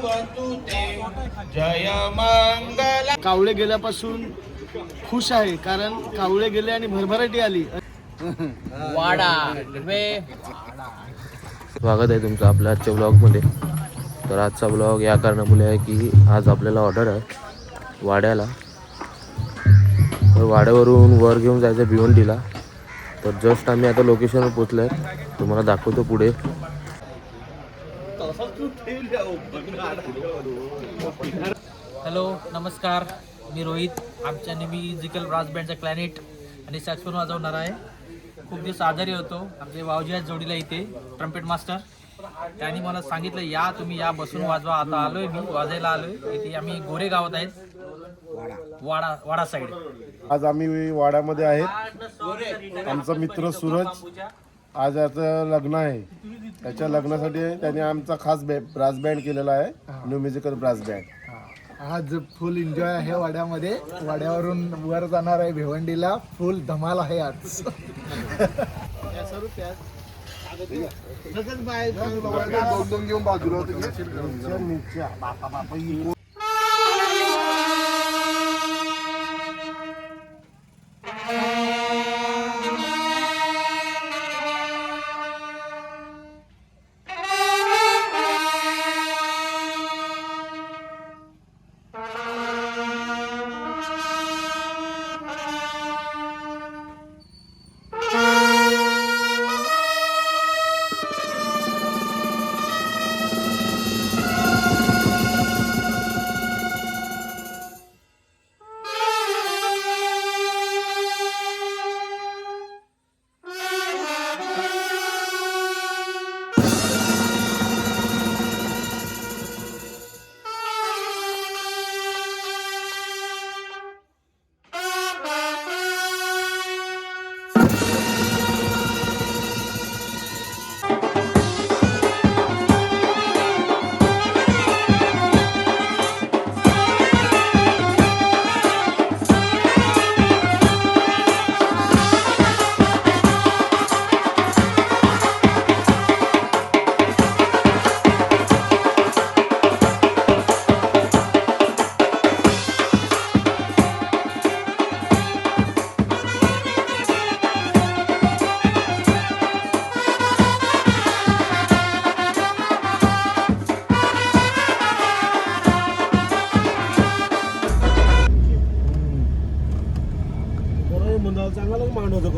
भवतु ते जय मंगल. कावळे गेल्यापासून खुश आहे कारण कावळे गेले आणि भरभराटी आली. वाडा स्वागत आहे तुमचं आपल्या आजच्या ब्लॉगमध्ये. तर आजचा ब्लॉग या कारणामुळे आहे की आज आपल्याला ऑर्डर आहे वाड्याला. तर वाड्यावरून वर घेऊन जायचं भिवंडीला. तर जस्ट आम्ही आता लोकेशनवर पोचलो आहे, तुम्हाला दाखवतो पुढे. हॅलो नमस्कार, मी रोहित. आमच्या म्युझिकल ब्रास बँडचा क्लॅनेट आणि सॅक्सफोन वाजवणार आहे. खूप दिवस आजारी होतो. आमचे भाऊजी आहेत जोडीला इथे ट्रम्पेट मास्टर. त्यांनी मला सांगितलं या तुम्ही या बसून वाजवा. आता आलोय मी वाजायला आलोय. इथे आम्ही गोरे गावात आहेत, वाडा साईड. आज आम्ही वाड्यामध्ये आहेत. आमचा मित्र सूरज आज याचं लग्न आहे. त्याच्या लग्नासाठी त्याने आमचा खास ब्रास बँड केलेला आहे, न्यू म्युझिकल ब्रास बँड. आज फुल एन्जॉय आहे वाड्यामध्ये. वाड्यावरून वर जाणार आहे भिवंडीला. फुल धमाल आहे आज. घेऊन बाजूला चांगला मांडवतो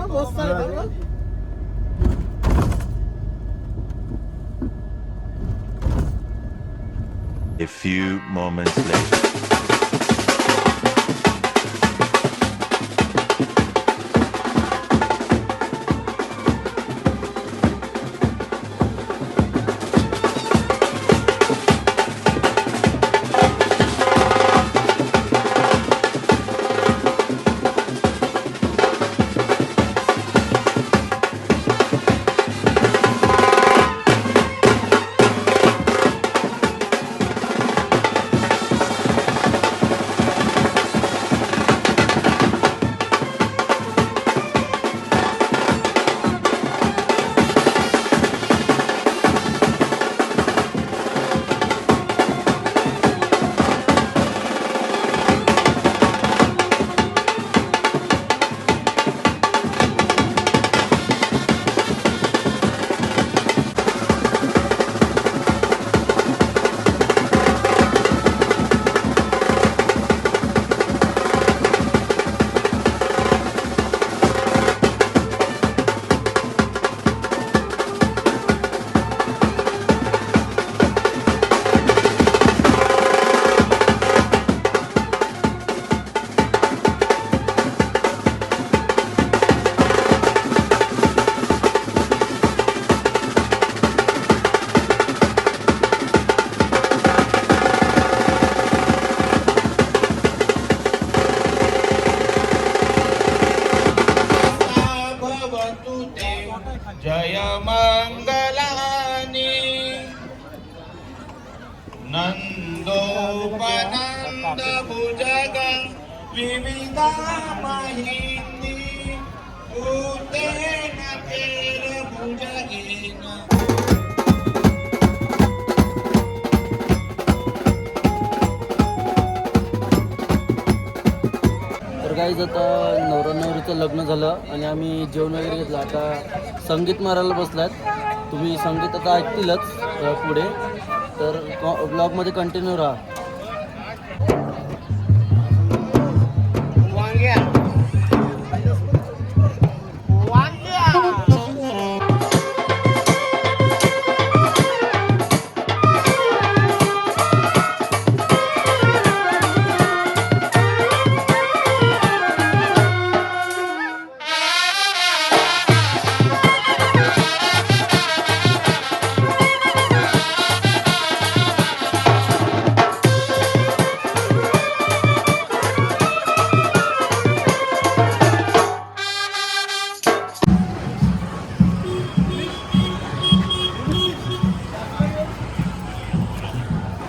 मस्त आहे. A few moments later. जय मंगलानि नंदोपनंद भुजग विविधा महिनी उतेन केर भुजगेन गाईज आता नवरा नवरीचं लग्न झालं आणि आम्ही जेवण वगैरे घेतलं. आता संगीत मारायला बसलात. तुम्ही संगीत आता ऐकतीलच पुढे, तर ब्लॉगमध्ये कंटिन्यू राहा.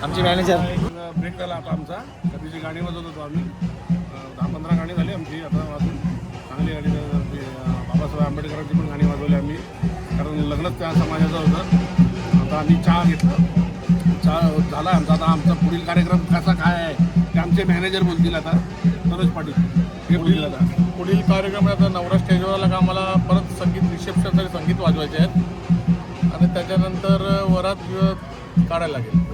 आमचे मॅनेजर ब्रेक झाला आता आमचा. कधीची गाणी वाजवत होतो आम्ही. 10-15 गाणी झाली आमची आता वाजून. चांगली गाणी. बाबासाहेब आंबेडकरांची पण गाणी वाजवली आम्ही, कारण लग्नच त्या समाजाचं होतं. आता आम्ही चहा घेतलं. चहा झाला आमचा. आता आमचा पुढील कार्यक्रम कसा काय आहे ते आमचे मॅनेजर बोलतील आता. सरोज पाटील हे बोलतील आता. पुढील कार्यक्रम आता नवरा स्टेजवर आला का आम्हाला परत संगीत रिसेप्शनसाठी संगीत वाजवायचे आहेत आणि त्याच्यानंतर वरात काढायला लागेल.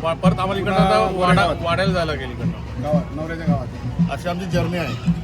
परत आम्हाला इकडनं वाड्याला जायला लागेल इकडनं गावात, नवऱ्याच्या गावात. अशी आमची जर्नी आहे.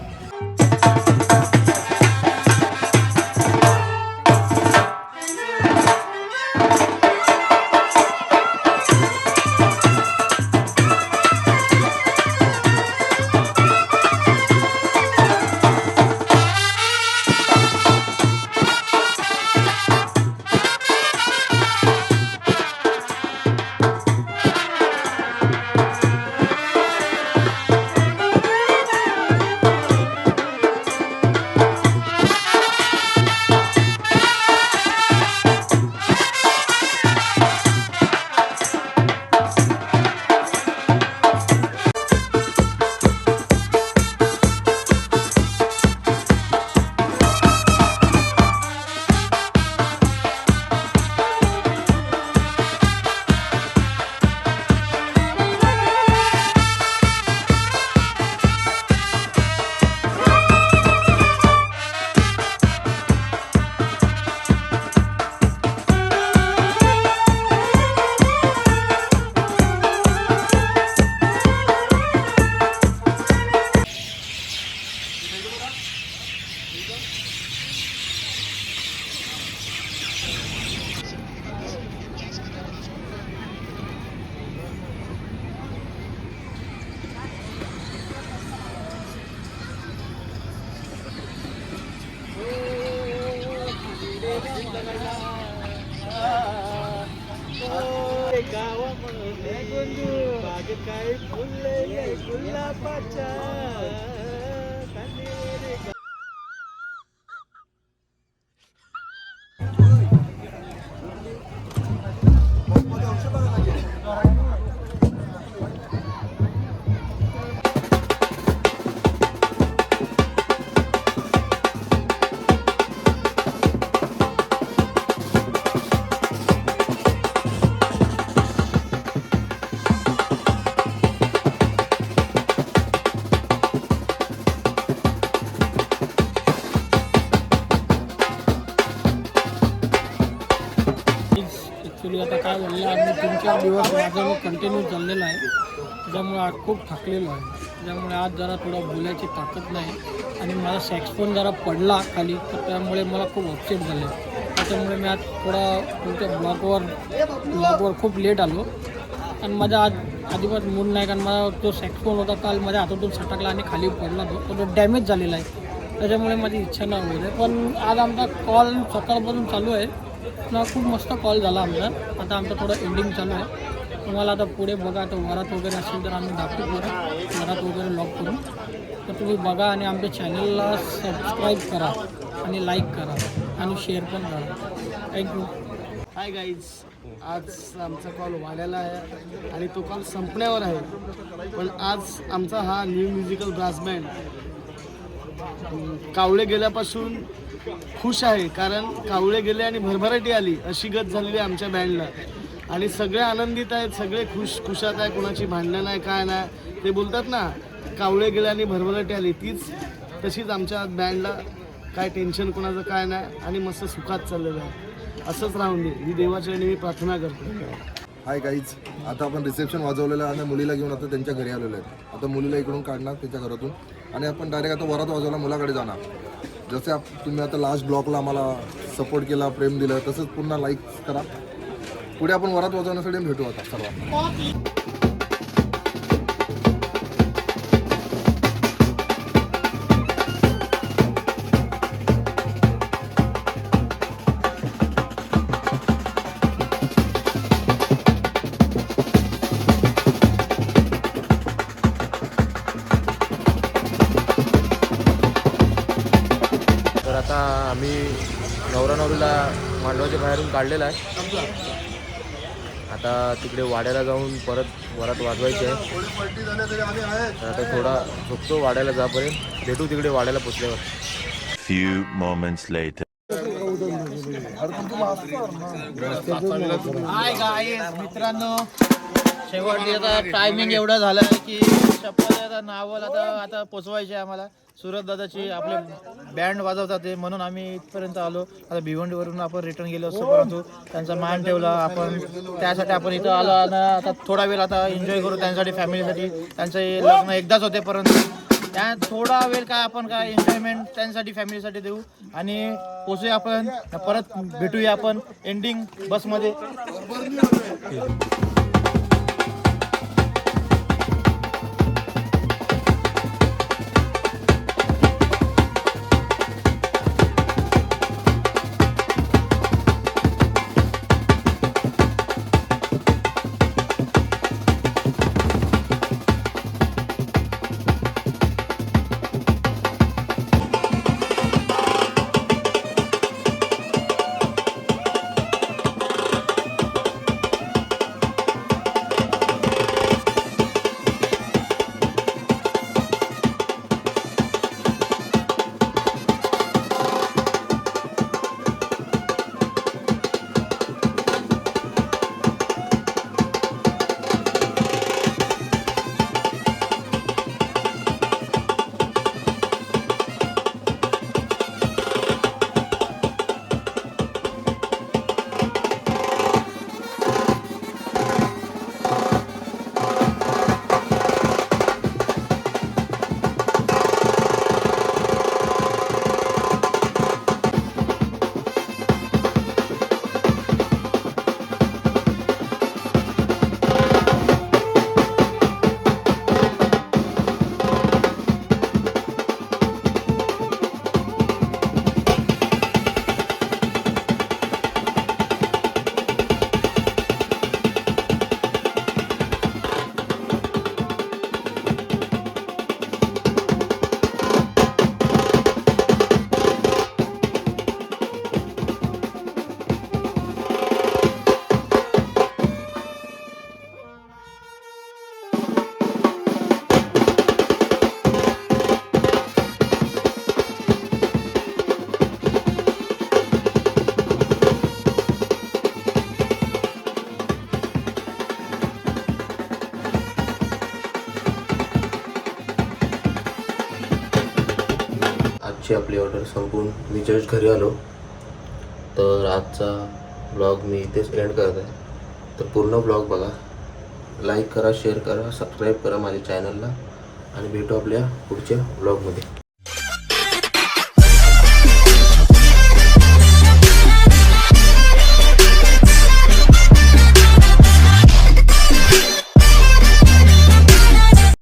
ॲक्च्युली आता काय झालेलं आहे, आम्ही 3-4 दिवस माझं कंटिन्यू चाललेलं आहे. त्याच्यामुळे आज खूप थकलेलो आहे. त्याच्यामुळे आज जरा थोडं बोलायची ताकद नाही आणि माझा सॅक्सफोन जरा पडला खाली, तर त्यामुळे मला खूप अपसेट झाले. त्याच्यामुळे मी आज थोडा तुमच्या ब्लॉगवर खूप लेट आलो आणि माझा आज अजिबात मूड नाही, कारण माझा जो सॅक्सफोन होता काल माझ्या हातातून सटकला आणि खाली पडला, तो डॅमेज झालेला आहे. त्याच्यामुळे माझी इच्छा नाही होईल. पण आज आमचा कॉल सकाळपासून चालू आहे ना, खूप मस्त कॉल झाला आमचा. आता आमचं थोडं एंडिंग चालू आहे. तुम्हाला आता पुढे बघा, आता वरात वगैरे असेल तर आम्ही दाखवू वरात वगैरे लॉक करून. तर तुम्ही बघा आणि आमच्या चॅनलला सबस्क्राईब करा आणि लाईक करा आणि शेअर पण करा. थँक्यू. हाय गाईज, आज आमचा कॉल वाढायला आहे आणि तो कॉल संपण्यावर आहे. पण आज आमचा हा न्यू म्युझिकल ब्रास बँड कावळे गेल्यापासून खुश आहे, कारण कावळे गेले आणि भरभराटी आली अशी गत झालेली आहे आमच्या बँडला. आणि सगळे आनंदित आहेत, सगळे खुशात आहे, कोणाची भांडणं नाही, काय नाही. ते बोलतात ना, कावळे गेल्याने भरभराटी आली तीच तशीच आमच्या बँडला काय टेन्शन कोणाचं काय नाही आणि मस्त सुखात चाललेलं आहे. असंच राहून दे ही देवाच्या मी प्रार्थना करतो. हाय गाईज, आता आपण रिसेप्शन वाजवलेलं आहे आणि मुलीला घेऊन आता त्यांच्या घरी आलेलो आहे. आता मुलीला इकडून काढणार त्याच्या घरातून आणि आपण डायरेक्ट आता वरात वाजवायला मुलाकडे जाणार. जसे तुम्ही आता लास्ट ब्लॉकला आम्हाला सपोर्ट केला, प्रेम दिलं, तसंच पुन्हा लाईक करा. पुढे आपण वरात वाजवण्यासाठी भेटू आता सर्वांना. तर आता आम्ही नवरा नवरीला मांडवाच्या बाहेरून काढलेला आहे. आता तिकडे वाड्याला जाऊन परत वरात वाजवायची आहे. तर आता थोडा झोपतो वाड्याला जापर्यंत. भेटू तिकडे वाड्याला पोचल्यावर. Few moments later. Hi guys मित्रांनो, शेवटी आता टायमिंग एवढा झाला आहे की चप्पल आता नावल आता पोचवायचे आम्हाला. सुरत दादाची आपले बँड वाजवतात ते, म्हणून आम्ही इथपर्यंत आलो. आता भिवंडीवरून आपण रिटर्न गेलो असतो, परंतु त्यांचा मान ठेवला आपण, त्यासाठी आपण इथं आलो. आणि आता थोडा वेळ आता एन्जॉय करू त्यांच्यासाठी, फॅमिलीसाठी. त्यांचं हे लग्न एकदाच होते, परंतु त्या थोडा वेळ काय आपण काय एन्जॉयमेंट त्यांच्यासाठी फॅमिलीसाठी देऊ आणि पोचूया आपण. परत भेटूया आपण एंडिंग बसमध्ये. आजची आपली ऑर्डर संपून मी जस्ट घरी आलो. तर आजचा ब्लॉग मी इथेच एंड करत आहे. तर पूर्ण ब्लॉग बघा, लाईक करा, शेअर करा, सबस्क्राईब करा माझ्या चॅनलला आणि भेटू आपल्या पुढच्या ब्लॉगमध्ये.